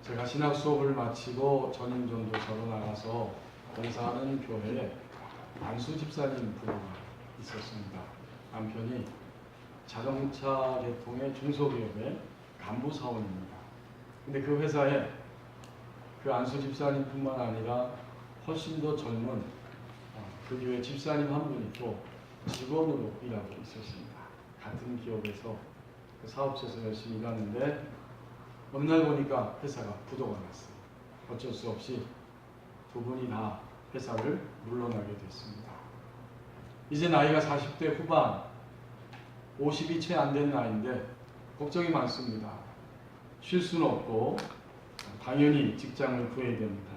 제가 신학 수업을 마치고 전임 전도사로 나가서 봉사하는 교회에 안수 집사님 부부가 있었습니다. 남편이 자동차 계통의 중소기업의 간부 사원입니다. 근데 그 회사에 그 안수 집사님뿐만 아니라 훨씬 더 젊은 그 교회 집사님 한 분이 또 직원으로 일하고 있었습니다. 같은 기업에서 그 사업소에서 열심히 일하는데 어느 날 보니까 회사가 부도가 났어요. 어쩔 수 없이 두 분이 다 회사를 물러나게 됐습니다. 이제 나이가 40대 후반, 50이 채 안 된 나이인데 걱정이 많습니다. 쉴 수는 없고 당연히 직장을 구해야 됩니다.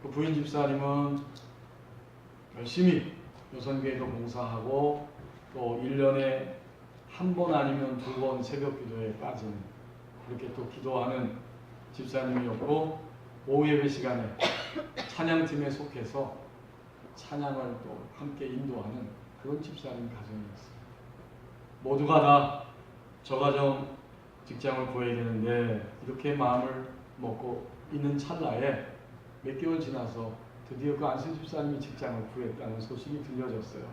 그 부인 집사님은 열심히 요선교회도 봉사하고 또 1년에 한 번 아니면 2번 새벽 기도에 빠지는 그렇게 또 기도하는 집사님이었고 오후 예배 시간에 찬양팀에 속해서 찬양을 또 함께 인도하는 그런 집사님 가정이었어요. 모두가 다 저 가정 직장을 구해야 되는데 이렇게 마음을 먹고 있는 찰나에 몇 개월 지나서 드디어 그 안수 집사님이 직장을 구했다는 소식이 들려졌어요.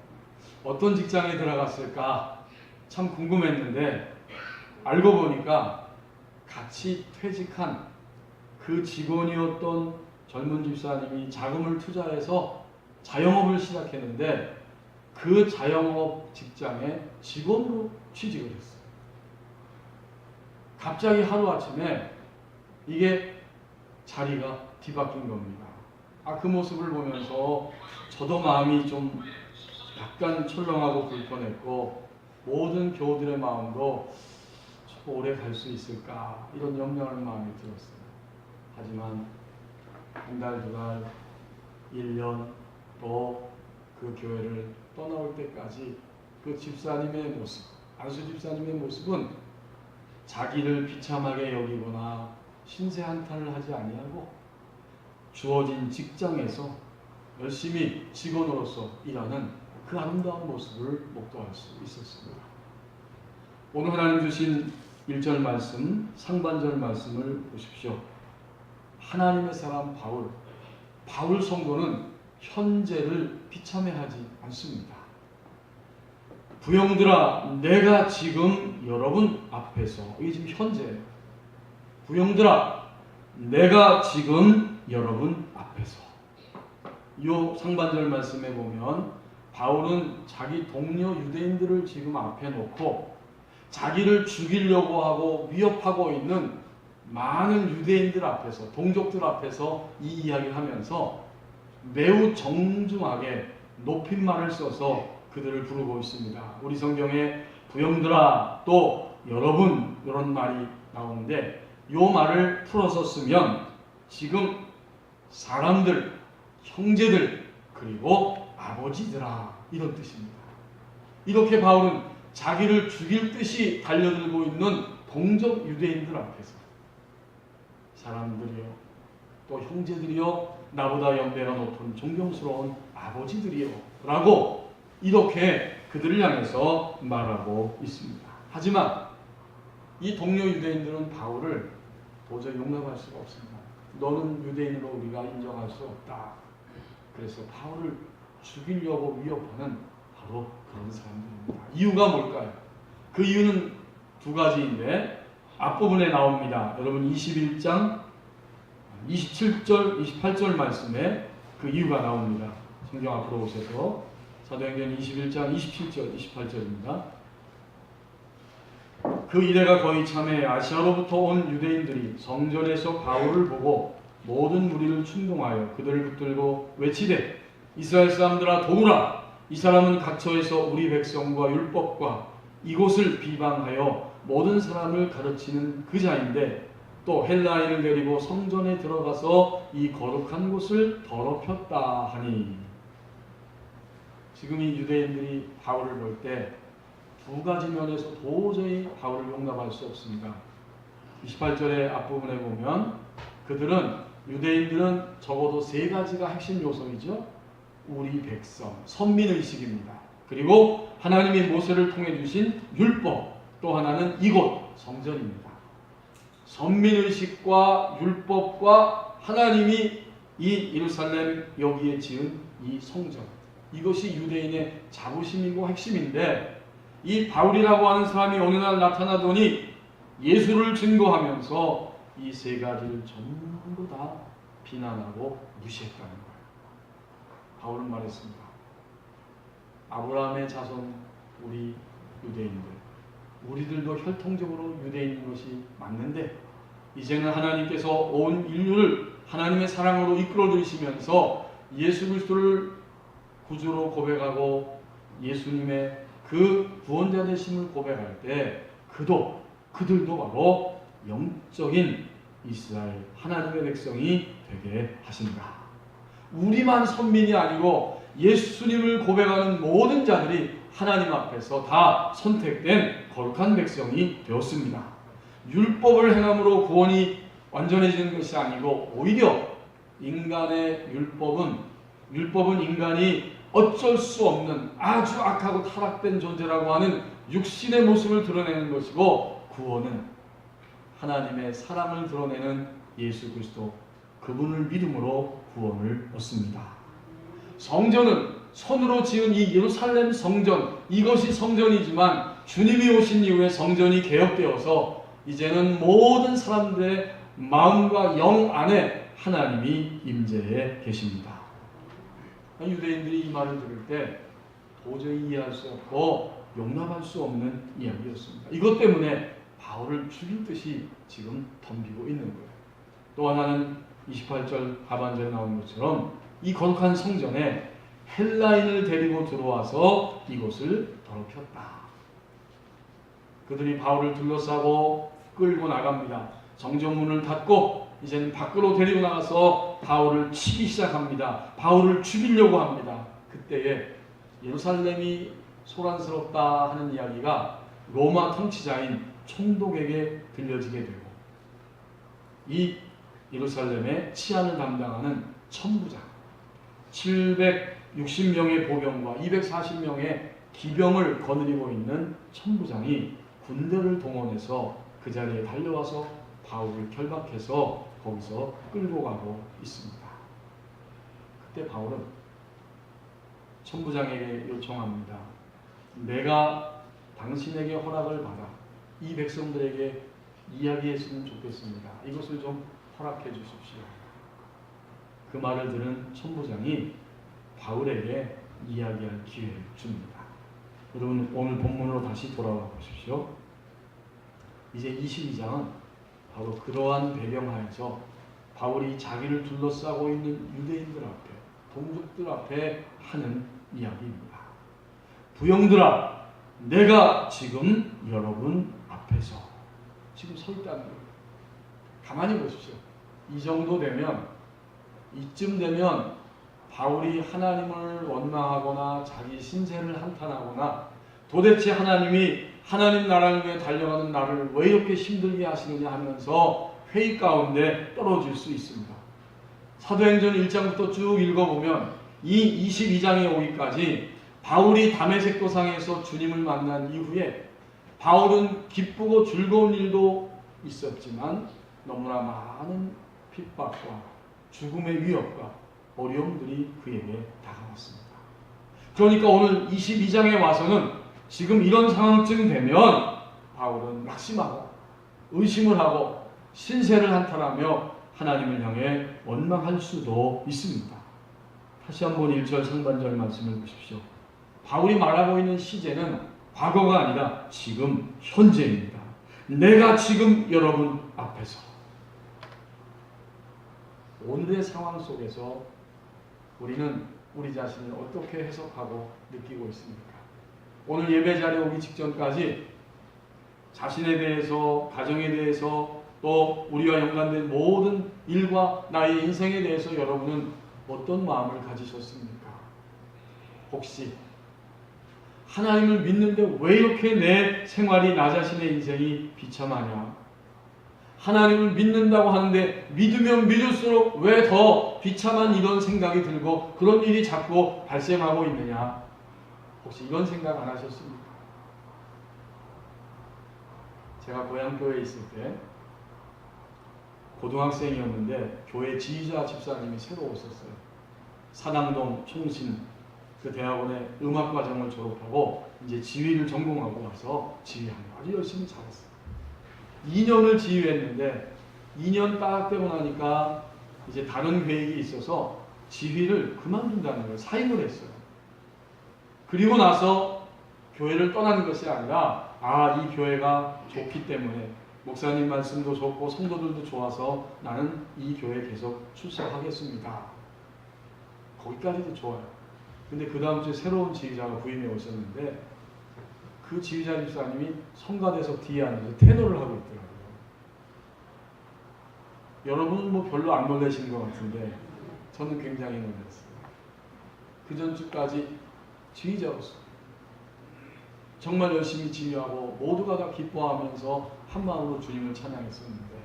어떤 직장에 들어갔을까 참 궁금했는데 알고 보니까 같이 퇴직한 그 직원이었던 젊은 집사님이 자금을 투자해서 자영업을 시작했는데 그 자영업 직장에 직원으로 취직을 했어요. 갑자기 하루아침에 이게 자리가 뒤바뀐 겁니다. 그 모습을 보면서 저도 마음이 좀 약간 철렁하고 불편했고 모든 교우들의 마음도 저 오래 갈 수 있을까 이런 염려하는 마음이 들었어요. 하지만 한 달, 두 달, 1년 또 그 교회를 떠나올 때까지 그 집사님의 모습, 안수 집사님의 모습은 자기를 비참하게 여기거나 신세 한탄을 하지 아니하고 주어진 직장에서 열심히 직원으로서 일하는 그 아름다운 모습을 목도할 수 있었습니다. 오늘 하나님 주신 1절 말씀, 상반절 말씀을 보십시오. 하나님의 사람 바울 성도는 현재를 비참해하지 않습니다. 부형들아, 내가 지금 여러분 앞에서, 이게 지금 현재, 부형들아, 내가 지금 여러분 앞에서. 이 상반절 말씀에 보면 바울은 자기 동료 유대인들을 지금 앞에 놓고 자기를 죽이려고 하고 위협하고 있는 많은 유대인들 앞에서, 동족들 앞에서 이 이야기를 하면서 매우 정중하게 높임말을 써서 그들을 부르고 있습니다. 우리 성경에 부형들아 또 여러분 이런 말이 나오는데 이 말을 풀어서 쓰면 지금 사람들, 형제들 그리고 아버지들아 이런 뜻입니다. 이렇게 바울은 자기를 죽일 듯이 달려들고 있는 동족 유대인들 앞에서 사람들이요 또 형제들이요 나보다 연배가 높은 존경스러운 아버지들이요 라고 이렇게 그들을 향해서 말하고 있습니다. 하지만 이 동료 유대인들은 바울을 도저히 용납할 수가 없습니다. 너는 유대인으로 우리가 인정할 수 없다. 그래서 바울을 죽이려고 위협하는 바로 그런 사람들입니다. 이유가 뭘까요? 그 이유는 두 가지인데 앞부분에 나옵니다. 여러분 21장 27절, 28절 말씀에 그 이유가 나옵니다. 성경 앞으로 오셔서 사도행전 21장 27절, 28절입니다. 그 이래가 거의 참에 아시아로부터 온 유대인들이 성전에서 바울을 보고 모든 무리를 충동하여 그들을 붙들고 외치되 이스라엘 사람들아 도우라. 이 사람은 각처에서 우리 백성과 율법과 이곳을 비방하여 모든 사람을 가르치는 그 자인데 또 헬라인을 데리고 성전에 들어가서 이 거룩한 곳을 더럽혔다 하니. 지금 이 유대인들이 바울을 볼 때 두 가지 면에서 도저히 바울을 용납할 수 없습니다. 28절의 앞부분에 보면 그들은 유대인들은 적어도 세 가지가 핵심 요소이죠. 우리 백성, 선민의식입니다. 그리고 하나님이 모세를 통해 주신 율법, 또 하나는 이곳, 성전입니다. 선민의식과 율법과 하나님이 이 예루살렘 여기에 지은 이 성전, 이것이 유대인의 자부심이고 핵심인데, 이 바울이라고 하는 사람이 어느 날 나타나더니 예수를 증거하면서 이 세 가지를 전부 다 비난하고 무시했다는 거예요. 바울은 말했습니다. 아브라함의 자손 우리 유대인들, 우리들도 혈통적으로 유대인인 것이 맞는데 이제는 하나님께서 온 인류를 하나님의 사랑으로 이끌어 들이시면서 예수 그리스도를 구주로 고백하고 예수님의 그 구원자 되심을 고백할 때 그들도 바로 영적인 이스라엘 하나님의 백성이 되게 하신다. 우리만 선민이 아니고 예수님을 고백하는 모든 자들이 하나님 앞에서 다 선택된 거룩한 백성이 되었습니다. 율법을 행함으로 구원이 완전해지는 것이 아니고 오히려 인간의 율법은 인간이 어쩔 수 없는 아주 악하고 타락된 존재라고 하는 육신의 모습을 드러내는 것이고, 구원은 하나님의 사랑을 드러내는 예수 그리스도 그분을 믿음으로 구원을 얻습니다. 성전은 손으로 지은 이 예루살렘 성전, 이것이 성전이지만 주님이 오신 이후에 성전이 개혁되어서 이제는 모든 사람들의 마음과 영 안에 하나님이 임재해 계십니다. 유대인들이 이 말을 들을 때 도저히 이해할 수 없고 용납할 수 없는 이야기였습니다. 이것 때문에 바울을 죽일 듯이 지금 덤비고 있는 거예요. 또 하나는 28절 하반절에 나온 것처럼 이 거룩한 성전에 헬라인을 데리고 들어와서 이곳을 더럽혔다. 그들이 바울을 둘러싸고 끌고 나갑니다. 성전문을 닫고 이제는 밖으로 데리고 나가서 바울을 치기 시작합니다. 바울을 죽이려고 합니다. 그때에 예루살렘이 소란스럽다 하는 이야기가 로마 통치자인 총독에게 들려지게 되고, 이 예루살렘의 치안을 담당하는 천부장, 760명의 보병과 240명의 기병을 거느리고 있는 천부장이 군대를 동원해서 그 자리에 달려와서 바울을 결박해서 거기서 끌고 가고 있습니다. 그때 바울은 천부장에게 요청합니다. 내가 당신에게 허락을 받아 이 백성들에게 이야기했으면 좋겠습니다. 이것을 좀 허락해 주십시오. 그 말을 들은 천부장이 바울에게 이야기할 기회를 줍니다. 여러분, 오늘 본문으로 다시 돌아와 보십시오. 이제 22장은 바로 그러한 배경하에서 바울이 자기를 둘러싸고 있는 유대인들 앞에, 동족들 앞에 하는 이야기입니다. 부형들아, 내가 지금 여러분 앞에서 지금 서 있다는 거예요. 가만히 보십시오. 이 정도 되면, 이쯤 되면 바울이 하나님을 원망하거나 자기 신세를 한탄하거나 도대체 하나님이 하나님 나라를 위해 달려가는 나를 왜 이렇게 힘들게 하시느냐 하면서 회의 가운데 떨어질 수 있습니다. 사도행전 1장부터 쭉 읽어보면 이 22장에 오기까지 바울이 다메섹 도상에서 주님을 만난 이후에 바울은 기쁘고 즐거운 일도 있었지만 너무나 많은 핍박과 죽음의 위협과 어려움들이 그에게 다가왔습니다. 그러니까 오늘 22장에 와서는 지금 이런 상황쯤 되면 바울은 낙심하고 의심을 하고 신세를 한탄하며 하나님을 향해 원망할 수도 있습니다. 다시 한번 1절 상반절 말씀을 보십시오. 바울이 말하고 있는 시제는 과거가 아니라 지금 현재입니다. 내가 지금 여러분 앞에서. 오늘의 상황 속에서 우리는 우리 자신을 어떻게 해석하고 느끼고 있습니까? 오늘 예배 자리에 오기 직전까지 자신에 대해서, 가정에 대해서, 또 우리와 연관된 모든 일과 나의 인생에 대해서 여러분은 어떤 마음을 가지셨습니까? 혹시 하나님을 믿는데 왜 이렇게 내 생활이, 나 자신의 인생이 비참하냐? 하나님을 믿는다고 하는데 믿으면 믿을수록 왜 더 비참한 이런 생각이 들고 그런 일이 자꾸 발생하고 있느냐? 혹시 이런 생각 안 하셨습니까? 제가 고향교회에 있을 때 고등학생이었는데 교회 지휘자 집사님이 새로 오셨어요. 사당동 총신 그 대학원의 음악 과정을 졸업하고 이제 지휘를 전공하고 와서 지휘하는 거 아주 열심히 잘했어요. 2년을 지휘했는데 2년 딱 되고 나니까 이제 다른 계획이 있어서 지휘를 그만둔다는 거예요. 사임을 했어요. 그리고 나서 교회를 떠나는 것이 아니라 이 교회가 좋기 때문에 목사님 말씀도 좋고 성도들도 좋아서 나는 이 교회에 계속 출석하겠습니다. 거기까지도 좋아요. 근데 그 다음 주에 새로운 지휘자가 부임해 오셨는데 그 지휘자 집사님이 성가대석 뒤에 앉아서 테너를 하고 있더라고요. 여러분은 뭐 별로 안 놀라시는 것 같은데 저는 굉장히 놀랐어요. 그 전주까지 지휘자로서 정말 열심히 지휘하고 모두가 다 기뻐하면서 한마음으로 주님을 찬양했었는데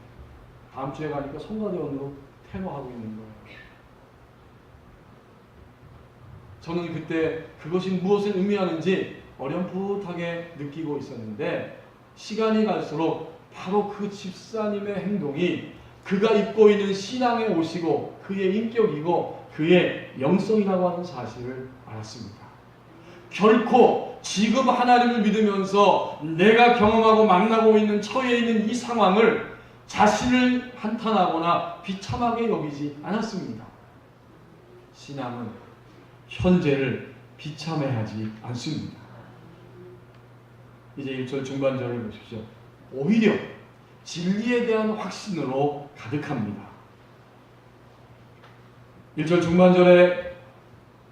다음 주에 가니까 성가대원으로 테너하고 있는 거예요. 저는 그때 그것이 무엇을 의미하는지 어렴풋하게 느끼고 있었는데 시간이 갈수록 바로 그 집사님의 행동이 그가 입고 있는 신앙의 옷이고 그의 인격이고 그의 영성이라고 하는 사실을 알았습니다. 결코 지금 하나님을 믿으면서 내가 경험하고 만나고 있는 처해 있는 이 상황을 자신을 한탄하거나 비참하게 여기지 않았습니다. 신앙은 현재를 비참해하지 않습니다. 이제 1절 중반절을 보십시오. 오히려 진리에 대한 확신으로 가득합니다. 1절 중반절에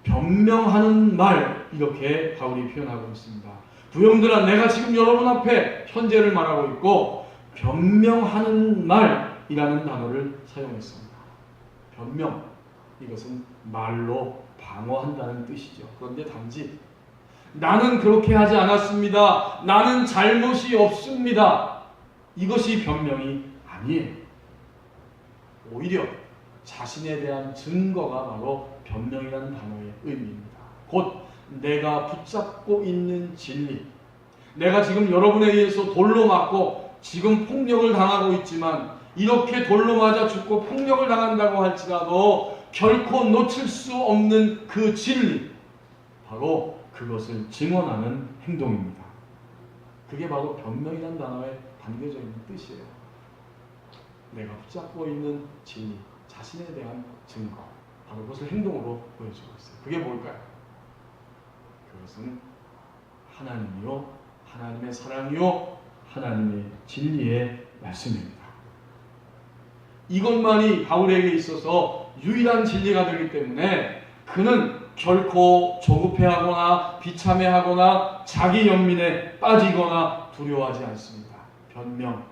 변명하는 말 이렇게 바울이 표현하고 있습니다. 부형들아 내가 지금 여러분 앞에 현재를 말하고 있고 변명하는 말이라는 단어를 사용했습니다. 변명 이것은 말로 방어한다는 뜻이죠. 그런데 단지 나는 그렇게 하지 않았습니다. 나는 잘못이 없습니다. 이것이 변명이 아니에요. 오히려 자신에 대한 증거가 바로 변명이라는 단어의 의미입니다. 곧 내가 붙잡고 있는 진리, 내가 지금 여러분에 의해서 돌로 맞고 지금 폭력을 당하고 있지만 이렇게 돌로 맞아 죽고 폭력을 당한다고 할지라도 결코 놓칠 수 없는 그 진리, 바로 그것을 증언하는 행동입니다. 그게 바로 변명이라는 단어의 반대적인 뜻이에요. 내가 붙잡고 있는 진리, 자신에 대한 증거, 바로 그것을 행동으로 보여주고 있어요. 그게 뭘까요? 그것은 하나님이요, 하나님의 사랑이요, 하나님의 진리의 말씀입니다. 이것만이 바울에게 있어서 유일한 진리가 되기 때문에 그는 결코 조급해하거나 비참해하거나 자기 연민에 빠지거나 두려워하지 않습니다. 변명,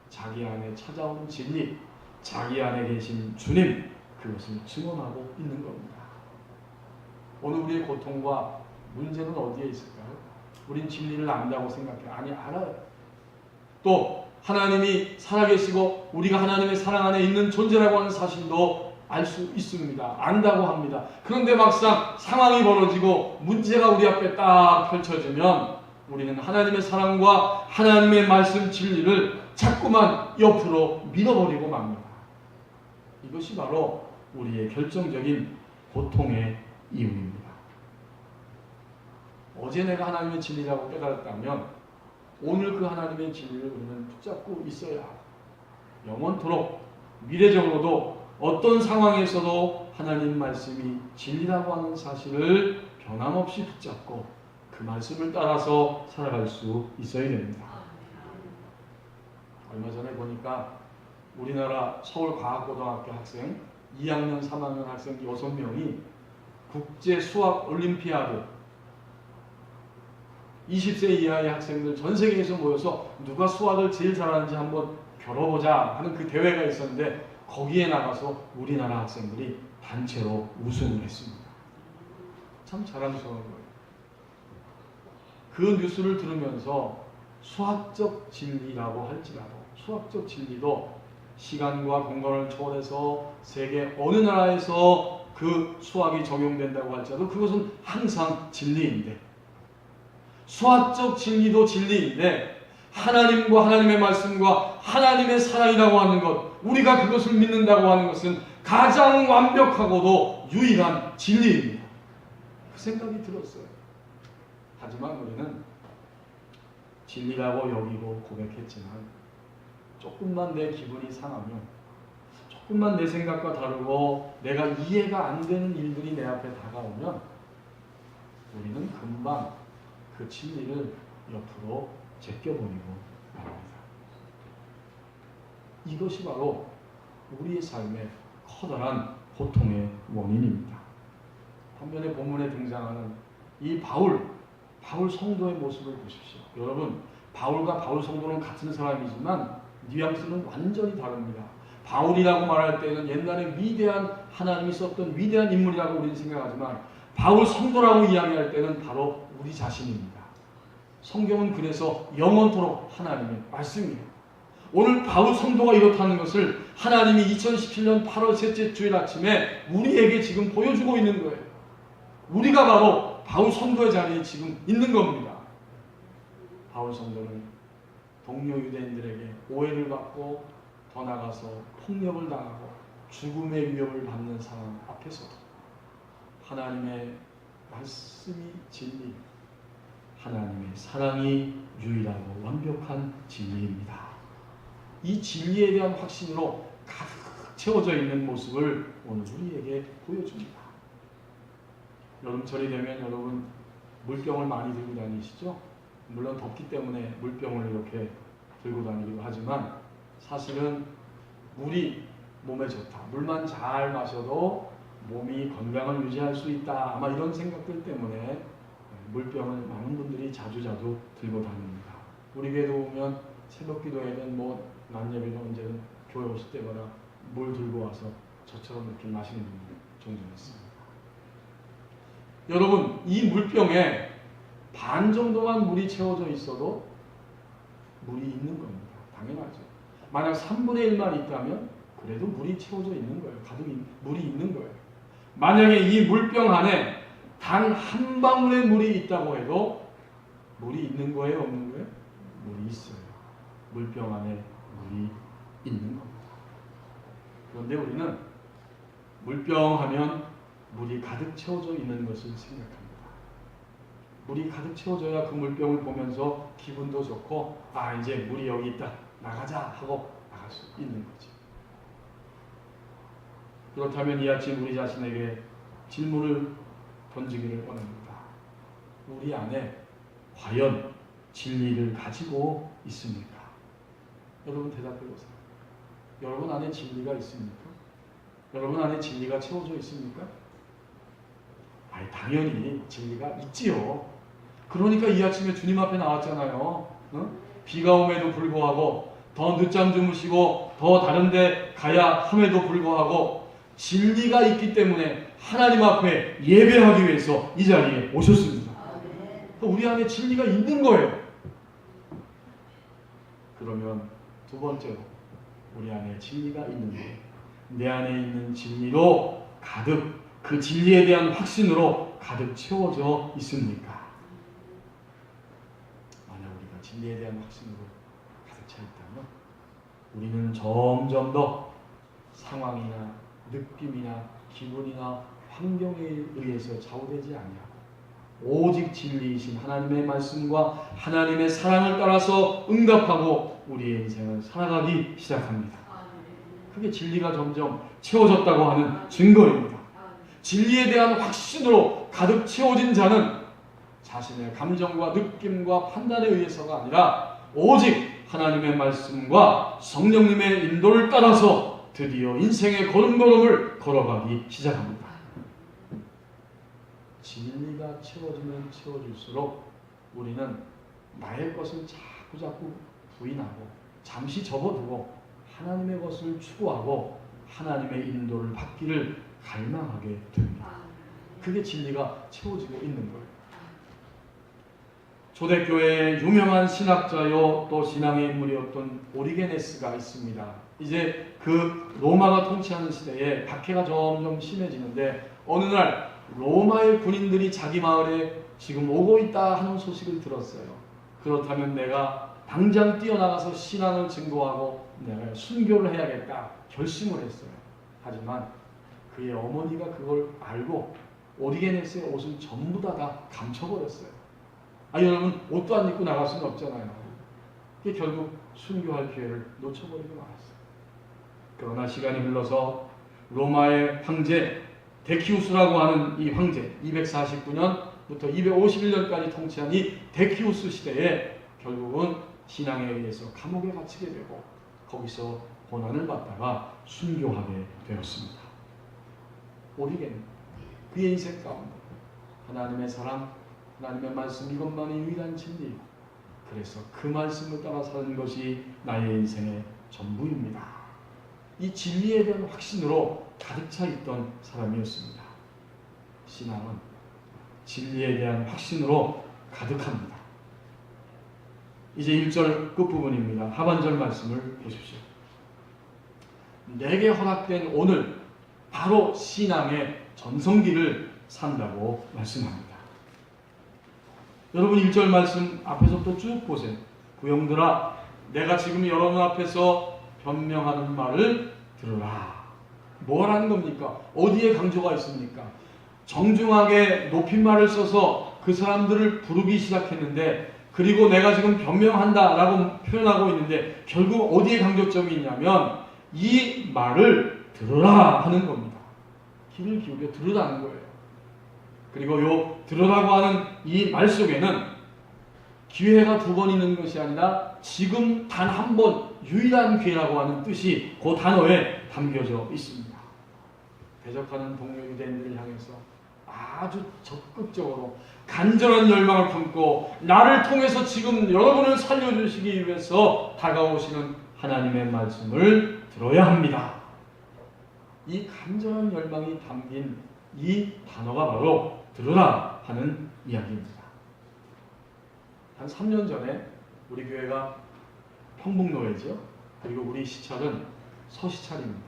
자기 안에 찾아오는 진리, 자기 안에 계신 주님, 그것을 증언하고 있는 겁니다. 오늘 우리의 고통과 문제는 어디에 있을까요? 우린 진리를 안다고 생각해요. 아니, 알아요. 또 하나님이 살아계시고 우리가 하나님의 사랑 안에 있는 존재라고 하는 사실도 알 수 있습니다. 안다고 합니다. 그런데 막상 상황이 벌어지고 문제가 우리 앞에 딱 펼쳐지면 우리는 하나님의 사랑과 하나님의 말씀 진리를 자꾸만 옆으로 밀어버리고 맙니다. 이것이 바로 우리의 결정적인 고통의 이유입니다. 어제 내가 하나님의 진리라고 깨달았다면 오늘 그 하나님의 진리를 우리는 붙잡고 있어야 영원토록 미래적으로도 어떤 상황에서도 하나님 말씀이 진리라고 하는 사실을 변함없이 붙잡고 그 말씀을 따라서 살아갈 수 있어야 됩니다. 얼마 전에 보니까 우리나라 서울과학고등학교 학생 2학년, 3학년 학생 6명이 국제 수학 올림피아드 20세 이하의 학생들 전 세계에서 모여서 누가 수학을 제일 잘하는지 한번 겨뤄보자 하는 그 대회가 있었는데 거기에 나가서 우리나라 학생들이 단체로 우승을 했습니다. 참 자랑스러운 거예요. 그 뉴스를 들으면서 수학적 진리라고 할지라도 수학적 진리도 시간과 공간을 초월해서 세계 어느 나라에서 그 수학이 적용된다고 할지라도 그것은 항상 진리인데 수학적 진리도 진리인데 하나님과 하나님의 말씀과 하나님의 사랑이라고 하는 것, 우리가 그것을 믿는다고 하는 것은 가장 완벽하고도 유일한 진리입니다. 그 생각이 들었어요. 하지만 우리는 진리라고 여기고 고백했지만 조금만 내 기분이 상하면, 조금만 내 생각과 다르고 내가 이해가 안 되는 일들이 내 앞에 다가오면 우리는 금방 그 진리를 옆으로 제껴버리고 말합니다. 이것이 바로 우리의 삶의 커다란 고통의 원인입니다. 반면에 본문에 등장하는 이 바울 성도의 모습을 보십시오. 여러분, 바울과 바울 성도는 같은 사람이지만 뉘앙스는 완전히 다릅니다. 바울이라고 말할 때는 옛날에 위대한 하나님이 썼던 위대한 인물이라고 우리는 생각하지만 바울 성도라고 이야기할 때는 바로 우리 자신입니다. 성경은 그래서 영원토록 하나님의 말씀입니다. 오늘 바울 성도가 이렇다는 것을 하나님이 2017년 8월 셋째 주일 아침에 우리에게 지금 보여주고 있는 거예요. 우리가 바로 바울 성도의 자리에 지금 있는 겁니다. 바울 성도는 동료 유대인들에게 오해를 받고 더 나아가서 폭력을 당하고 죽음의 위협을 받는 상황 앞에서도 하나님의 말씀이 진리, 하나님의 사랑이 유일하고 완벽한 진리입니다. 이 진리에 대한 확신으로 가득 채워져 있는 모습을 오늘 우리에게 보여줍니다. 여름철이 되면 여러분 물병을 많이 들고 다니시죠? 물론 덥기 때문에 물병을 이렇게 들고 다니기도 하지만 사실은 물이 몸에 좋다. 물만 잘 마셔도 몸이 건강을 유지할 수 있다. 아마 이런 생각들 때문에 물병을 많은 분들이 자주 들고 다닙니다. 우리 교회도 보면 새벽 기도회든 난예배든 언제든 교회 오실 때마다 물 들고 와서 저처럼 이렇게 마시는 분들이 종종 있습니다. 여러분, 이 물병에 반 정도만 물이 채워져 있어도 물이 있는 겁니다. 당연하죠. 만약 3분의 1만 있다면 그래도 물이 채워져 있는 거예요. 가득 물이 있는 거예요. 만약에 이 물병 안에 단 한 방울의 물이 있다고 해도 물이 있는 거예요? 없는 거예요? 물이 있어요. 물병 안에 물이 있는 겁니다. 그런데 우리는 물병 하면 물이 가득 채워져 있는 것을 생각합니다. 물이 가득 채워져야 그 물병을 보면서 기분도 좋고 이제 물이 여기 있다. 나가자 하고 나갈 수 있는 거죠. 그렇다면 이 아침 우리 자신에게 질문을 던지기를 원합니다. 우리 안에 과연 진리를 가지고 있습니까? 여러분 대답해 보세요. 여러분 안에 진리가 있습니까? 여러분 안에 진리가 채워져 있습니까? 당연히 진리가 있지요. 그러니까 이 아침에 주님 앞에 나왔잖아요. 비가 옴에도 불구하고 더 늦잠 주무시고 더 다른 데 가야 함에도 불구하고 진리가 있기 때문에 하나님 앞에 예배하기 위해서 이 자리에 오셨습니다. 우리 안에 진리가 있는 거예요. 그러면 두 번째로 우리 안에 진리가 있는데 내 안에 있는 진리로 가득 그 진리에 대한 확신으로 가득 채워져 있습니까? 만약 우리가 진리에 대한 확신으로 가득 차 있다면 우리는 점점 더 상황이나 느낌이나 기분이나 환경에 의해서 좌우되지 아니하고 오직 진리이신 하나님의 말씀과 하나님의 사랑을 따라서 응답하고 우리의 인생을 살아가기 시작합니다. 그게 진리가 점점 채워졌다고 하는 증거입니다. 진리에 대한 확신으로 가득 채워진 자는 자신의 감정과 느낌과 판단에 의해서가 아니라 오직 하나님의 말씀과 성령님의 인도를 따라서 드디어 인생의 걸음걸음을 걸어가기 시작합니다. 진리가 채워지면 채워질수록 우리는 나의 것을 자꾸 부인하고 잠시 접어두고 하나님의 것을 추구하고 하나님의 인도를 받기를 갈망하게 됩니다. 그게 진리가 채워지고 있는 거예요. 초대교회의 유명한 신학자요 또 신앙의 인물이었던 오리게네스가 있습니다. 이제 그 로마가 통치하는 시대에 박해가 점점 심해지는데 어느 날 로마의 군인들이 자기 마을에 지금 오고 있다 하는 소식을 들었어요. 그렇다면 내가 당장 뛰어나가서 신앙을 증거하고 내가 순교를 해야겠다 결심을 했어요. 하지만 그의 어머니가 그걸 알고 오리게네스의 옷을 전부 다 감춰버렸어요. 여러분, 옷도 안 입고 나갈 수는 없잖아요. 그게 결국 순교할 기회를 놓쳐버리고 말았어요. 그러나 시간이 흘러서 로마의 황제 데키우스라고 하는 이 황제, 249년부터 251년까지 통치한 이 데키우스 시대에 결국은 신앙에 의해서 감옥에 갇히게 되고 거기서 고난을 받다가 순교하게 되었습니다. 오리게네, 그의 인생 가운데 하나님의 사랑, 하나님의 말씀, 이것만이 유일한 진리이고 그래서 그 말씀을 따라 사는 것이 나의 인생의 전부입니다. 이 진리에 대한 확신으로 가득 차 있던 사람이었습니다. 신앙은 진리에 대한 확신으로 가득합니다. 이제 1절 끝부분입니다. 하반절 말씀을 보십시오. 내게 허락된 오늘 바로 신앙의 전성기를 산다고 말씀합니다. 여러분 1절 말씀 앞에서부터 쭉 보세요. 부형들아, 내가 지금 여러분 앞에서 변명하는 말을 들으라. 뭐라는 겁니까? 어디에 강조가 있습니까? 정중하게 높임말을 써서 그 사람들을 부르기 시작했는데, 그리고 내가 지금 변명한다라고 표현하고 있는데 결국 어디에 강조점이 있냐면 이 말을 들으라 하는 겁니다. 귀를 기울여 들으라는 거예요. 그리고 요 들으라고 하는 이 말 속에는 기회가 2번 있는 것이 아니라 지금 단 한 번 유일한 기회라고 하는 뜻이 그 단어에 담겨져 있습니다. 대적하는 동료 유대인들을 향해서 아주 적극적으로 간절한 열망을 품고 나를 통해서 지금 여러분을 살려주시기 위해서 다가오시는 하나님의 말씀을 들어야 합니다. 이 간절한 열망이 담긴 이 단어가 바로 들으라 하는 이야기입니다. 한 3년 전에 우리 교회가 평북노회죠. 그리고 우리 시찰은 서시찰입니다.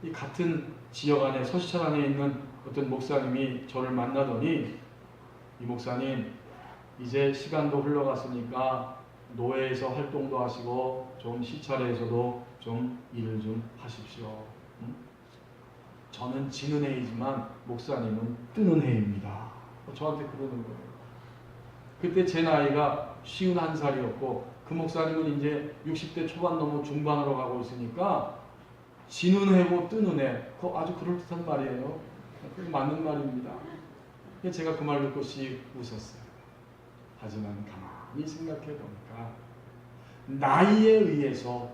이 같은 지역 안에 서시찰 안에 있는 어떤 목사님이 저를 만나더니 이 목사님 이제 시간도 흘러갔으니까 노회에서 활동도 하시고 좀 시찰에서도 좀 일을 좀 하십시오. 저는 지는 해이지만 목사님은 뜨는 해입니다. 저한테 그러는 거예요. 그때 제 나이가 51살이었고 그 목사님은 이제 60대 초반 넘어 중반으로 가고 있으니까 지는 해고 뜨는 해, 그거 아주 그럴듯한 말이에요. 그게 맞는 말입니다. 제가 그 말 듣고 씩 웃었어요. 하지만 가만히 생각해 보니까 나이에 의해서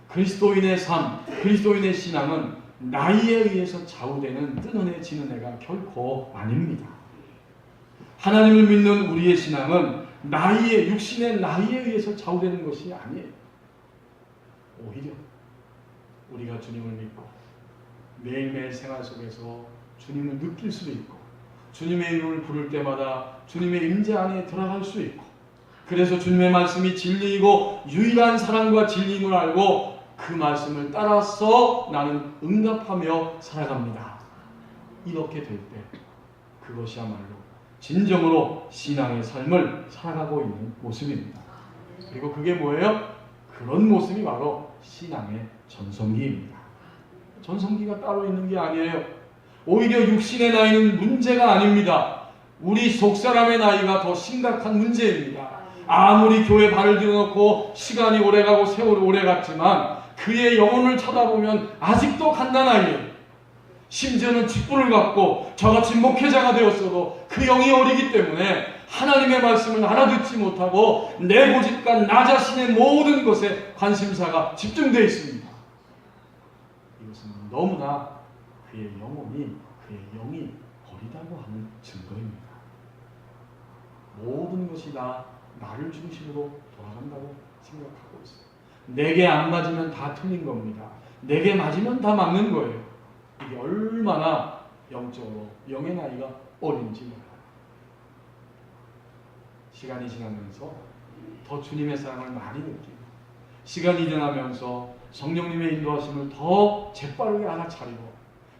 그리스도인의 삶, 그리스도인의 신앙은 나이에 의해서 좌우되는 뜨는 해 지는 해가 결코 아닙니다. 하나님을 믿는 우리의 신앙은 나이에, 육신의 나이에 의해서 좌우되는 것이 아니에요. 오히려 우리가 주님을 믿고 매일매일 생활 속에서 주님을 느낄 수 있고 주님의 이름을 부를 때마다 주님의 임재 안에 들어갈 수 있고, 그래서 주님의 말씀이 진리이고 유일한 사랑과 진리임을 알고 그 말씀을 따라서 나는 응답하며 살아갑니다. 이렇게 될 때 그것이야말로 진정으로 신앙의 삶을 살아가고 있는 모습입니다. 그리고 그게 뭐예요? 그런 모습이 바로 신앙의 전성기입니다. 전성기가 따로 있는 게 아니에요. 오히려 육신의 나이는 문제가 아닙니다. 우리 속사람의 나이가 더 심각한 문제입니다. 아무리 교회 발을 들여놓고 시간이 오래가고 세월이 오래갔지만 그의 영혼을 쳐다보면 아직도 갓난아이예요. 심지어는 직분을 갖고 저같이 목회자가 되었어도 그 영이 어리기 때문에 하나님의 말씀을 알아듣지 못하고 내 고집과 나 자신의 모든 것에 관심사가 집중되어 있습니다. 이것은 너무나 그의 영혼이, 그의 영이 어리다고 하는 증거입니다. 모든 것이 다 나를 중심으로 돌아간다고 생각하고 있어요. 내게 안 맞으면 다 틀린 겁니다. 내게 맞으면 다 맞는 거예요. 이게 얼마나 영적으로 영의 나이가 어린지 몰라요. 시간이 지나면서 더 주님의 사랑을 많이 느끼고 시간이 지나면서 성령님의 인도하심을 더 재빠르게 알아차리고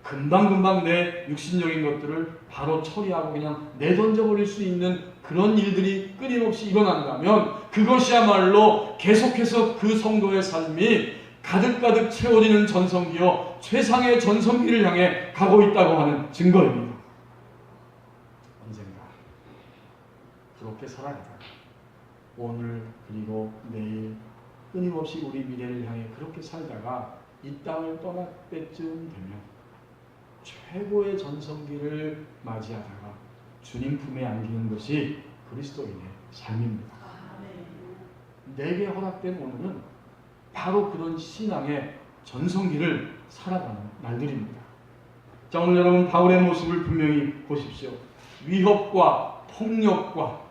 금방금방 내 육신적인 것들을 바로 처리하고 그냥 내던져버릴 수 있는 그런 일들이 끊임없이 일어난다면 그것이야말로 계속해서 그 성도의 삶이 가득가득 채워지는 전성기요 최상의 전성기를 향해 가고 있다고 하는 증거입니다. 언젠가 그렇게 살아가다가 오늘 그리고 내일 끊임없이 우리 미래를 향해 그렇게 살다가 이 땅을 떠날 때쯤 되면 최고의 전성기를 맞이하다가 주님 품에 안기는 것이 그리스도인의 삶입니다. 내게 허락된 오늘은 바로 그런 신앙의 전성기를 살아가는 날들입니다. 자, 오늘 여러분 바울의 모습을 분명히 보십시오. 위협과 폭력과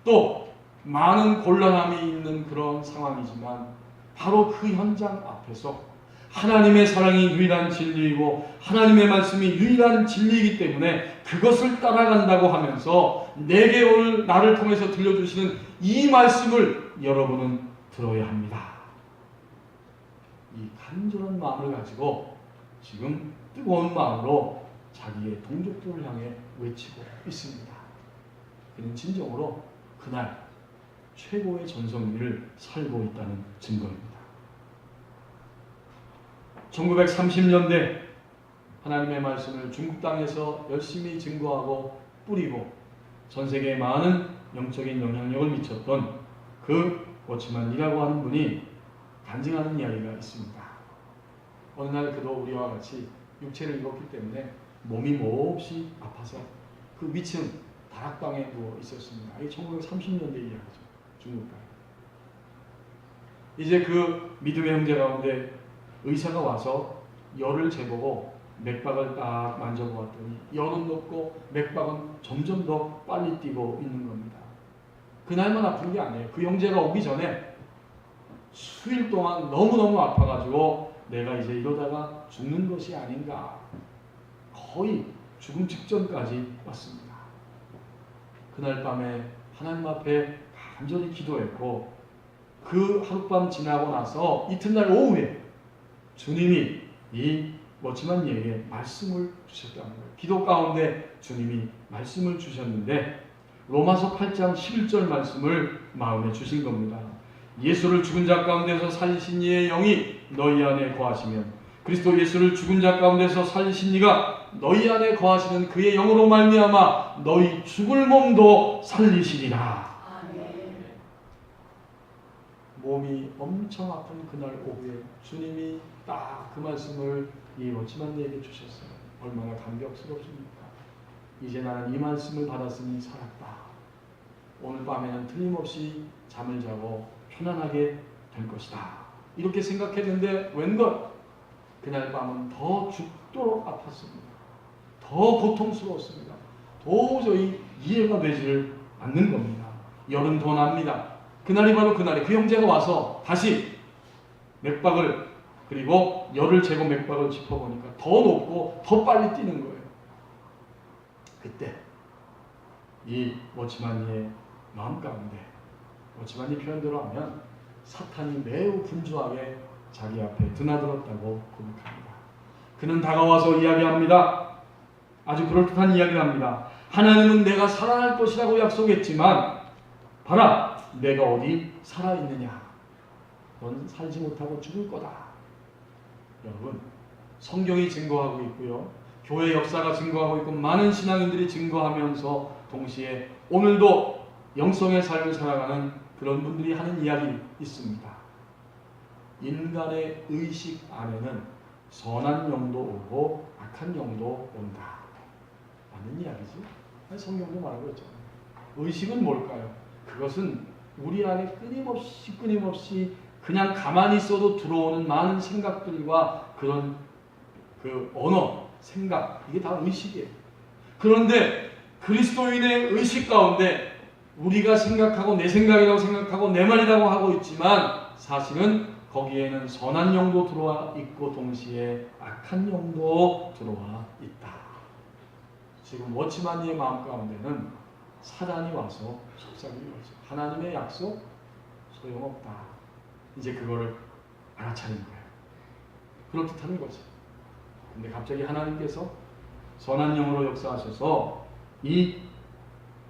또 많은 곤란함이 있는 그런 상황이지만 바로 그 현장 앞에서 하나님의 사랑이 유일한 진리이고 하나님의 말씀이 유일한 진리이기 때문에 그것을 따라간다고 하면서 내게 오늘 나를 통해서 들려주시는 이 말씀을 여러분은 들어야 합니다. 이 간절한 마음을 가지고 지금 뜨거운 마음으로 자기의 동족들을 향해 외치고 있습니다. 그는 진정으로 그날 최고의 전성기를 살고 있다는 증거입니다. 1930년대 하나님의 말씀을 중국 땅에서 열심히 증거하고 뿌리고 전 세계에 많은 영적인 영향력을 미쳤던 그 워치만이라고 하는 분이 간증하는 이야기가 있습니다. 어느 날 그도 우리와 같이 육체를 입었기 때문에 몸이 몹시 아파서 그 위층 다락방에 누워 있었습니다. 이게 1930년대 이야기죠. 중국 땅. 이제 그 믿음의 형제 가운데 의사가 와서 열을 재보고 맥박을 딱 만져보았더니 열은 높고 맥박은 점점 더 빨리 뛰고 있는 겁니다. 그날만 아픈 게 아니에요. 그 형제가 오기 전에 수일 동안 너무너무 아파가지고 내가 이제 이러다가 죽는 것이 아닌가 거의 죽음 직전까지 왔습니다. 그날 밤에 하나님 앞에 간절히 기도했고 그 하룻밤 지나고 나서 이튿날 오후에 주님이 이 워치만에게 말씀을 주셨다는 거예요. 기도 가운데 주님이 말씀을 주셨는데 로마서 8장 11절 말씀을 마음에 주신 겁니다. 예수를 죽은 자 가운데서 살리신 이의 영이 너희 안에 거하시면 그리스도 예수를 죽은 자 가운데서 살리신 이가 너희 안에 거하시는 그의 영으로 말미암아 너희 죽을 몸도 살리시리라. 몸이 엄청 아픈 그날 오후에 주님이 딱 그 말씀을 이 워치만에게 주셨어요. 얼마나 감격스럽습니까? 이제 나는 이 말씀을 받았으니 살았다. 오늘 밤에는 틀림없이 잠을 자고 편안하게 될 것이다. 이렇게 생각했는데 웬걸 그날 밤은 더 죽도록 아팠습니다. 더 고통스러웠습니다. 도저히 이해가 되지를 않는 겁니다. 열은 더 납니다. 그날이 바로 그날이 그 형제가 와서 다시 맥박을 그리고 열을 재고 맥박을 짚어보니까 더 높고 더 빨리 뛰는 거예요. 그때 이 워치만이의 마음 가운데 워치만이 표현대로 하면 사탄이 매우 분주하게 자기 앞에 드나들었다고 고백합니다. 그는 다가와서 이야기합니다. 아주 그럴듯한 이야기를 합니다. 하나님은 내가 살아날 것이라고 약속했지만 봐라 내가 어디 살아있느냐. 넌 살지 못하고 죽을 거다. 여러분 성경이 증거하고 있고요. 교회 역사가 증거하고 있고 많은 신앙인들이 증거하면서 동시에 오늘도 영성의 삶을 살아가는 그런 분들이 하는 이야기 있습니다. 인간의 의식 안에는 선한 영도 오고 악한 영도 온다. 맞는 이야기지? 성경도 말하고 있잖아요. 의식은 뭘까요? 그것은 우리 안에 끊임없이 그냥 가만히 있어도 들어오는 많은 생각들과 그런 그 언어, 생각, 이게 다 의식이에요. 그런데 그리스도인의 의식 가운데 우리가 생각하고 내 생각이라고 생각하고 내 말이라고 하고 있지만 사실은 거기에는 선한 영도 들어와 있고 동시에 악한 영도 들어와 있다. 지금 워치만이의 마음 가운데는 사단이 와서 속삭이는 거죠. 하나님의 약속 소용없다. 이제 그거를 알아차린 거예요. 그렇듯하는 거죠. 근데 갑자기 하나님께서 선한 영으로 역사하셔서 이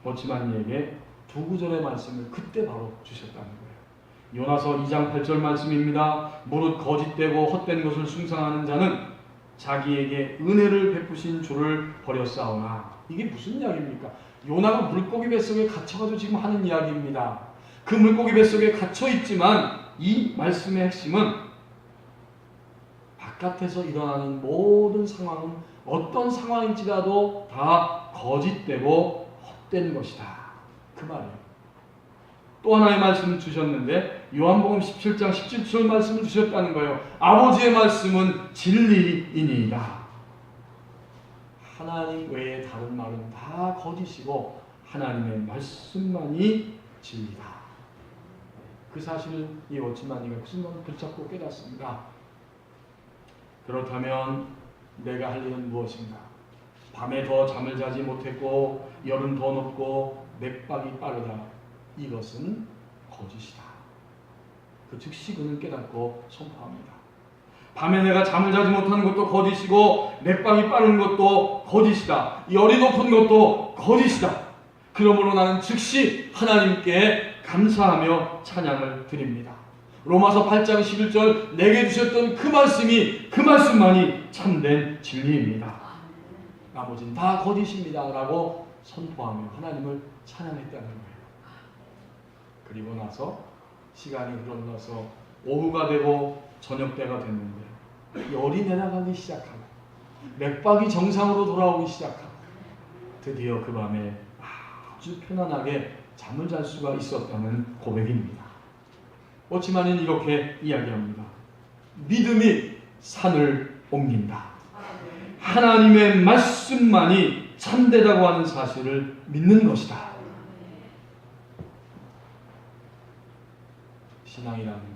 워치만이에게 두 구절의 말씀을 그때 바로 주셨다는 거예요. 요나서 2장 8절 말씀입니다. 무릇 거짓되고 헛된 것을 숭상하는 자는 자기에게 은혜를 베푸신 주를 버렸사오나. 이게 무슨 이야기입니까? 요나가 물고기 뱃속에 갇혀가지고 지금 하는 이야기입니다. 그 물고기 뱃속에 갇혀있지만 이 말씀의 핵심은 바깥에서 일어나는 모든 상황은 어떤 상황일지라도 다 거짓되고 헛된 것이다. 그 말이에요. 또 하나의 말씀을 주셨는데 요한복음 17장 17절 말씀을 주셨다는 거예요. 아버지의 말씀은 진리이니이다. 하나님 외에 다른 말은 다 거짓이고 하나님의 말씀만이 진리다. 그 사실을 이 워치마니가 그 순간 붙잡고 깨닫습니다. 그렇다면 내가 할 일은 무엇인가? 밤에 더 잠을 자지 못했고 열은 더 높고 맥박이 빠르다. 이것은 거짓이다. 그 즉시 그는 깨닫고 선포합니다. 밤에 내가 잠을 자지 못하는 것도 거짓이고 맥박이 빠른 것도 거짓이다. 열이 높은 것도 거짓이다. 그러므로 나는 즉시 하나님께 감사하며 찬양을 드립니다. 로마서 8장 11절 내게 주셨던 그 말씀이 그 말씀만이 참된 진리입니다. 나머지는 다 거짓입니다. 라고 선포하며 하나님을 찬양했다는 거예요. 그리고 나서 시간이 흘러서 오후가 되고 저녁때가 됐는데 열이 내려가기 시작하고 맥박이 정상으로 돌아오기 시작하고 드디어 그 밤에 아주 편안하게 잠을 잘 수가 있었다는 고백입니다. 워치마니는 이렇게 이야기합니다. 믿음이 산을 옮긴다. 하나님의 말씀만이 참되다고 하는 사실을 믿는 것이다. 신앙이라는 것.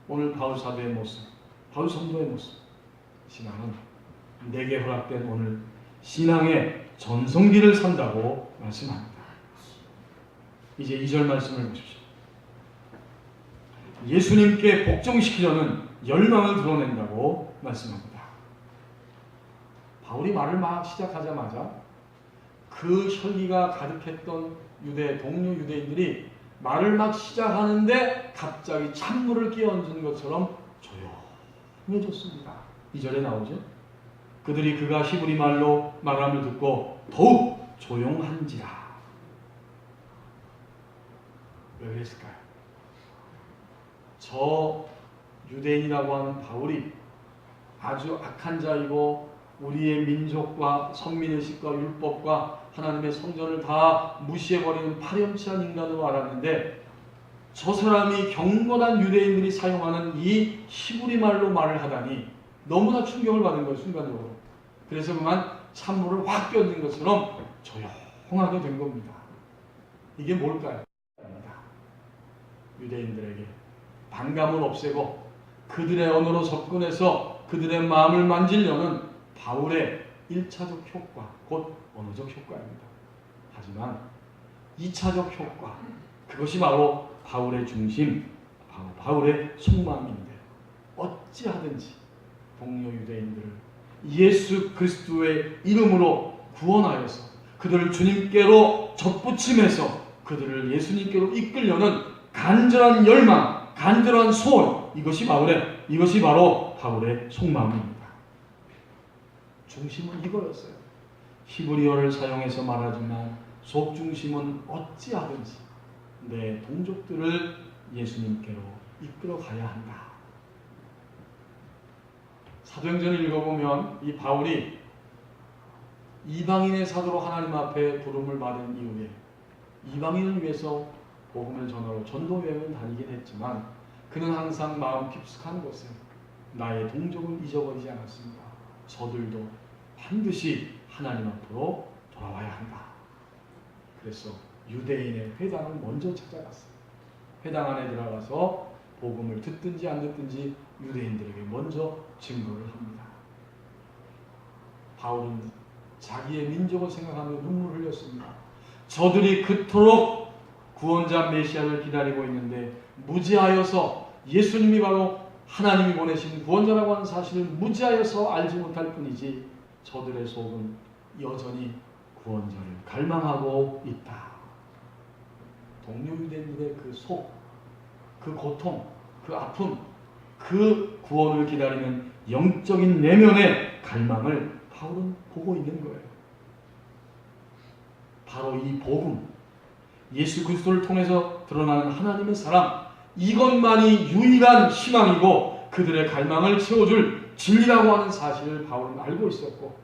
오늘 바울 사도의 모습, 바울 성도의 모습. 신앙은 내게 허락된 오늘 신앙의 전성기를 산다고 말씀합니다. 이제 2절 말씀을 보십시오. 예수님께 복종시키려는 열망을 드러낸다고 말씀합니다. 바울이 말을 막 시작하자마자 그 혈기가 가득했던 동료 유대인들이 말을 막 시작하는데 갑자기 찬물을 끼얹은 것처럼 조용해졌습니다. 2절에 나오죠. 그들이 그가 히브리 말로 말함을 듣고 더욱 조용한지라. 왜 그랬을까요? 저 유대인이라고 하는 바울이 아주 악한 자이고 우리의 민족과 선민의식과 율법과 하나님의 성전을 다 무시해버리는 파렴치한 인간으로 알았는데 저 사람이 경건한 유대인들이 사용하는 이 히브리 말로 말을 하다니 너무나 충격을 받은 거예요. 순간적으로. 그래서 그만 찬물을 확 끼얹은 것처럼 조용하게 된 겁니다. 이게 뭘까요? 유대인들에게 반감을 없애고 그들의 언어로 접근해서 그들의 마음을 만지려는 바울의 1차적 효과, 곧 언어적 효과입니다. 하지만 2차적 효과, 그것이 바로 바울의 중심, 바울의 속마음인데 어찌하든지 동료 유대인들을 예수 그리스도의 이름으로 구원하여서 그들을 주님께로 접붙임해서 그들을 예수님께로 이끌려는 간절한 열망, 간절한 소원, 이것이 바로 바울의 속마음입니다. 중심은 이거였어요. 히브리어를 사용해서 말하지만 속 중심은 어찌하든지 내 동족들을 예수님께로 이끌어 가야 한다. 사도행전을 읽어보면 이 바울이 이방인의 사도로 하나님 앞에 부름을 받은 이후에 이방인을 위해서 복음을 전하러 전도 여행을 다니긴 했지만 그는 항상 마음 깊숙한 곳에 나의 동족을 잊어버리지 않았습니다. 저들도 반드시 하나님 앞으로 돌아와야 한다. 그래서 유대인의 회당을 먼저 찾아갔어요. 회당 안에 들어가서 복음을 듣든지 안 듣든지 유대인들에게 먼저 증거를 합니다. 바울은 자기의 민족을 생각하며 눈물을 흘렸습니다. 저들이 그토록 구원자 메시아를 기다리고 있는데 무지하여서 예수님이 바로 하나님이 보내신 구원자라고 하는 사실을 무지하여서 알지 못할 뿐이지 저들의 속은 여전히 구원자를 갈망하고 있다. 동료 유대인들의 그 속, 그 고통, 그 아픔, 그 구원을 기다리는 영적인 내면의 갈망을 바울은 보고 있는 거예요. 바로 이 복음, 예수 그리스도를 통해서 드러나는 하나님의 사랑, 이것만이 유일한 희망이고 그들의 갈망을 채워줄 진리라고 하는 사실을 바울은 알고 있었고,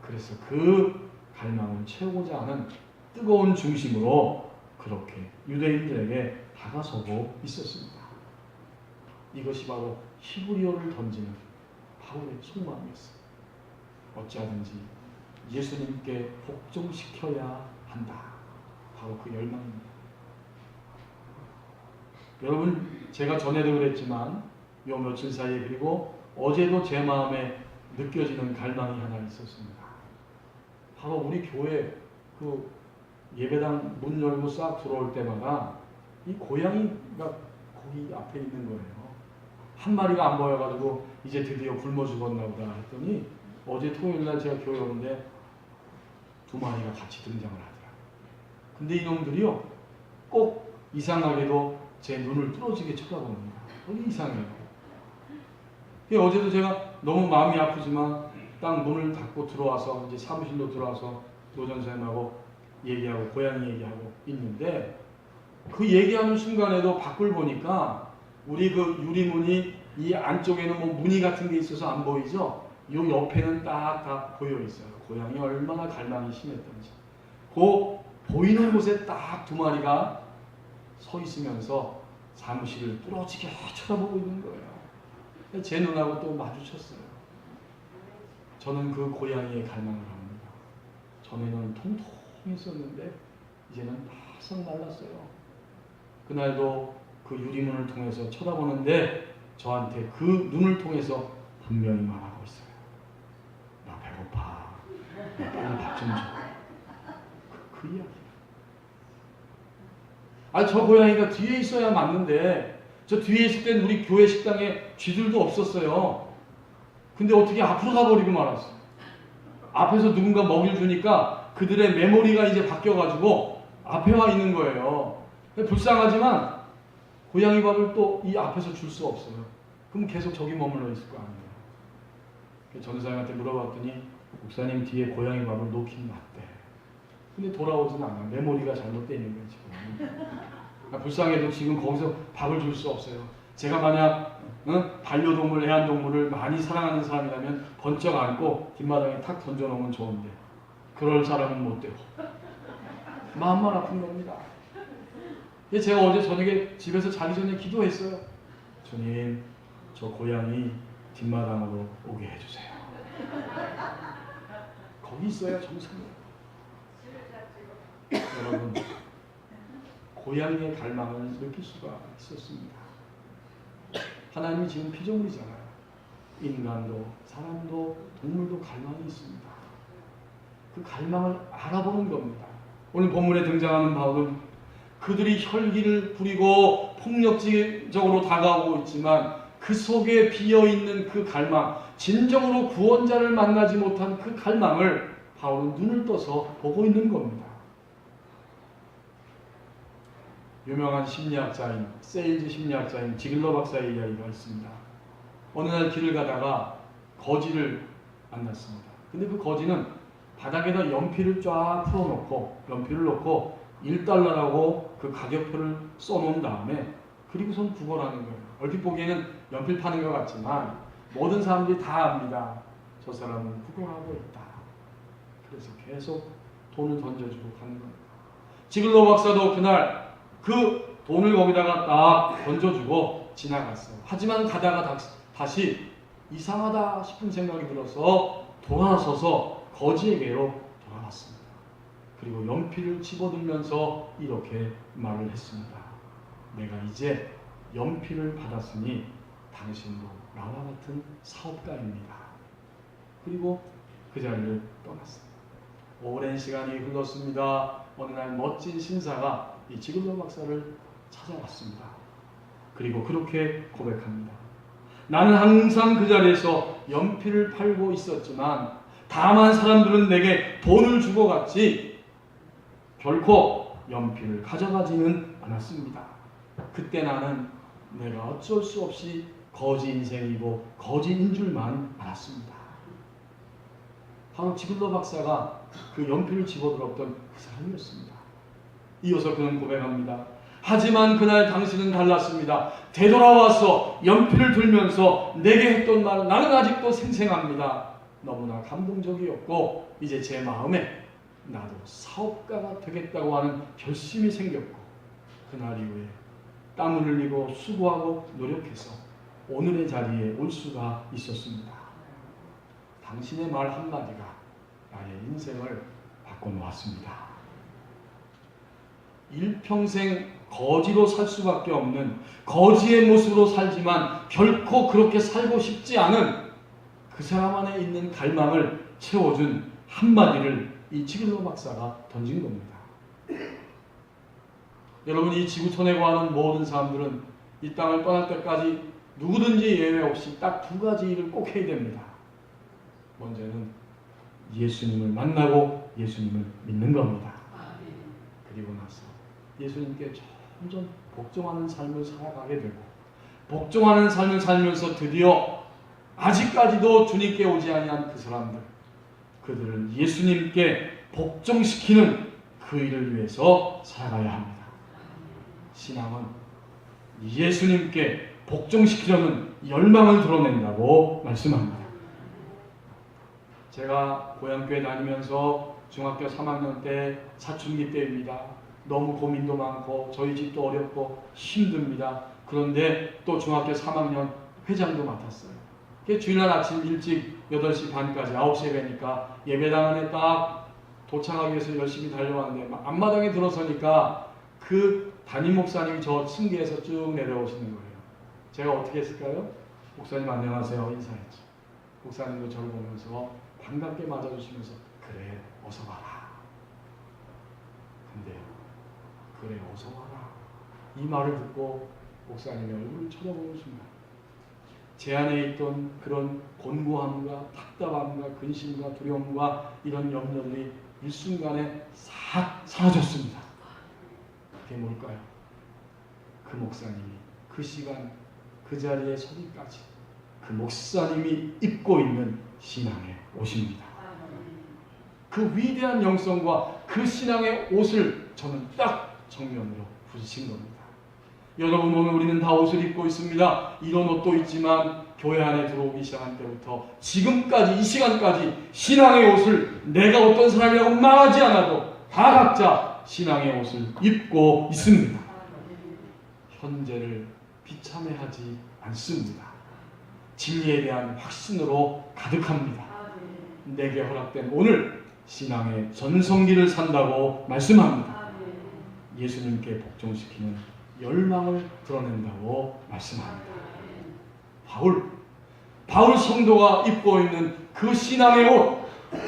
그래서 그 갈망을 채우고자 하는 뜨거운 중심으로 그렇게 유대인들에게 다가서고 있었습니다. 이것이 바로 히브리어를 던지는 바울의 속마음이었어요. 어찌하든지 예수님께 복종시켜야 한다. 바로 그 열망입니다. 여러분, 제가 전에도 그랬지만 요 며칠 사이에, 그리고 어제도 제 마음에 느껴지는 갈망이 하나 있었습니다. 바로 우리 교회 그 예배당 문 열고 싹 들어올 때마다 이 고양이가 거기 앞에 있는 거예요. 한 마리가 안 보여가지고 이제 드디어 굶어 죽었나 보다 했더니 어제 토요일날 제가 교회 오는데 2마리가 같이 등장을 하더라고요. 근데 이놈들이요, 꼭 이상하게도 제 눈을 뚫어지게 쳐다보는 거예요. 되게 이상해요. 어제도 제가 너무 마음이 아프지만 딱 문을 닫고 들어와서 이제 사무실로 들어와서 노전쌤하고 얘기하고 고양이 얘기하고 있는데, 그 얘기하는 순간에도 밖을 보니까 우리 그 유리문이 이 안쪽에는 뭐 무늬 같은 게 있어서 안 보이죠? 이 옆에는 딱 다 보여 있어요. 고양이 얼마나 갈망이 심했던지. 그 보이는 곳에 딱 2마리가 서 있으면서 사무실을 뚫어지게 쳐다보고 있는 거예요. 제 눈하고 또 마주쳤어요. 저는 그 고양이의 갈망을 합니다. 전에는 통통했었는데 이제는 바싹 말랐어요. 그날도 그 유리문을 통해서 쳐다보는데 저한테 그 눈을 통해서 분명히 말하고 있어요. 나 배고파. 나 빨리 밥 좀 줘. 그 이야기. 저 고양이가 뒤에 있어야 맞는데, 저 뒤에 있을 땐 우리 교회 식당에 쥐들도 없었어요. 근데 어떻게 앞으로 가버리고 말았어요. 앞에서 누군가 먹이를 주니까 그들의 메모리가 이제 바뀌어가지고 앞에 와 있는 거예요. 불쌍하지만 고양이 밥을 또 이 앞에서 줄 수 없어요. 그럼 계속 저기 머물러 있을 거 아니에요. 전사님한테 물어봤더니 목사님 뒤에 고양이 밥을 놓긴 놨대. 근데 돌아오진 않아. 메모리가 잘못되어 있는 거예요, 지금. 불쌍해도 지금 거기서 밥을 줄 수 없어요. 제가 만약 반려동물, 애완동물을 많이 사랑하는 사람이라면 번쩍 안고 뒷마당에 탁 던져놓으면 좋은데 그럴 사람은 못 되고 마음만 아픈 겁니다. 제가 어제 저녁에 집에서 자기 전에 기도했어요. 주님, 저 고양이 뒷마당으로 오게 해주세요. 거기 있어야 정상이에요. 여러분, 고양이의 갈망을 느낄 수가 있었습니다. 하나님이 지금 피조물이잖아요. 인간도 사람도 동물도 갈망이 있습니다. 그 갈망을 알아보는 겁니다. 오늘 본문에 등장하는 바울은 그들이 혈기를 부리고 폭력적으로 다가오고 있지만 그 속에 비어있는 그 갈망, 진정으로 구원자를 만나지 못한 그 갈망을 바울은 눈을 떠서 보고 있는 겁니다. 유명한 심리학자인, 세일즈 심리학자인 지글러 박사의 이야기가 있습니다. 어느 날 길을 가다가 거지를 만났습니다. 근데 그 거지는 바닥에다 연필을 쫙 풀어놓고, 연필을 놓고 1달러라고 그 가격표를 써놓은 다음에 그리고선 구걸하는 거예요. 얼핏 보기에는 연필 파는 것 같지만 모든 사람들이 다 압니다. 저 사람은 구걸하고 있다. 그래서 계속 돈을 던져주고 가는 겁니다. 지글러 박사도 그날 그 돈을 거기다가 딱 던져주고 지나갔어요. 하지만 가다가 다시 이상하다 싶은 생각이 들어서 돌아서서 거지에게로 돌아왔습니다. 그리고 연필을 집어들면서 이렇게 말을 했습니다. 내가 이제 연필을 받았으니 당신도 나와 같은 사업가입니다. 그리고 그 자리를 떠났습니다. 오랜 시간이 흘렀습니다. 어느 날 멋진 신사가 이 지글러 박사를 찾아왔습니다. 그리고 그렇게 고백합니다. 나는 항상 그 자리에서 연필을 팔고 있었지만 다만 사람들은 내게 돈을 주고 갔지 결코 연필을 가져가지는 않았습니다. 그때 나는 내가 어쩔 수 없이 거지 인생이고 거지인 줄만 알았습니다. 바로 지글러 박사가 그 연필을 집어들었던 그 사람이었습니다. 이어서 그는 고백합니다. 하지만 그날 당신은 달랐습니다. 되돌아와서 연필을 들면서 내게 했던 말 나는 아직도 생생합니다. 너무나 감동적이었고 이제 제 마음에 나도 사업가가 되겠다고 하는 결심이 생겼고 그날 이후에 땀을 흘리고 수고하고 노력해서 오늘의 자리에 올 수가 있었습니다. 당신의 말 한마디가 나의 인생을 바꿔놓았습니다. 일평생 거지로 살 수밖에 없는 거지의 모습으로 살지만 결코 그렇게 살고 싶지 않은 그 사람 안에 있는 갈망을 채워준 한마디를 이 지글러 박사가 던진 겁니다. 여러분, 이 지구촌에 거하는 모든 사람들은 이 땅을 떠날 때까지 누구든지 예외 없이 딱 두 가지 일을 꼭 해야 됩니다. 먼저는 예수님을 만나고 예수님을 믿는 겁니다. 그리고 나서 예수님께 점점 복종하는 삶을 살아가게 되고 복종하는 삶을 살면서 드디어 아직까지도 주님께 오지 아니한 그 사람들, 그들을 예수님께 복종시키는 그 일을 위해서 살아가야 합니다. 신앙은 예수님께 복종시키려는 열망을 드러낸다고 말씀합니다. 제가 고향교회 다니면서 중학교 3학년 때 사춘기 때입니다. 너무 고민도 많고 저희 집도 어렵고 힘듭니다. 그런데 또 중학교 3학년 회장도 맡았어요. 주일날 아침 일찍 8시 반까지 9시 예배니까 예배당 안에 딱 도착하기 위해서 열심히 달려왔는데 앞마당에 들어서니까 그 담임 목사님이 저 층계에서 쭉 내려오시는 거예요. 제가 어떻게 했을까요? 목사님 안녕하세요 인사했죠. 목사님도 저를 보면서 반갑게 맞아주시면서 그래 어서 와라. 근데 그래 어서 와라 이 말을 듣고 목사님의 얼굴을 쳐다보는 순간 제 안에 있던 그런 곤고함과 답답함과 근심과 두려움과 이런 염려들이 일순간에 싹 사라졌습니다. 그게 뭘까요? 그 목사님이 그 시간 그 자리에 서기까지 그 목사님이 입고 있는 신앙의 옷입니다. 그 위대한 영성과 그 신앙의 옷을 저는 딱 정면으로 부딪힌 겁니다. 여러분, 오늘 우리는 다 옷을 입고 있습니다. 이런 옷도 있지만 교회 안에 들어오기 시작한 때부터 지금까지 이 시간까지 신앙의 옷을 내가 어떤 사람이라고 말하지 않아도 다 각자 신앙의 옷을 입고 있습니다. 현재를 비참해하지 않습니다. 진리에 대한 확신으로 가득합니다. 내게 허락된 오늘 신앙의 전성기를 산다고 말씀합니다. 예수님께 복종시키는 열망을 드러낸다고 말씀합니다. 바울 성도가 입고 있는 그 신앙의 옷,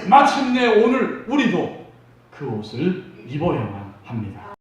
마침내 오늘 우리도 그 옷을 입어야만 합니다.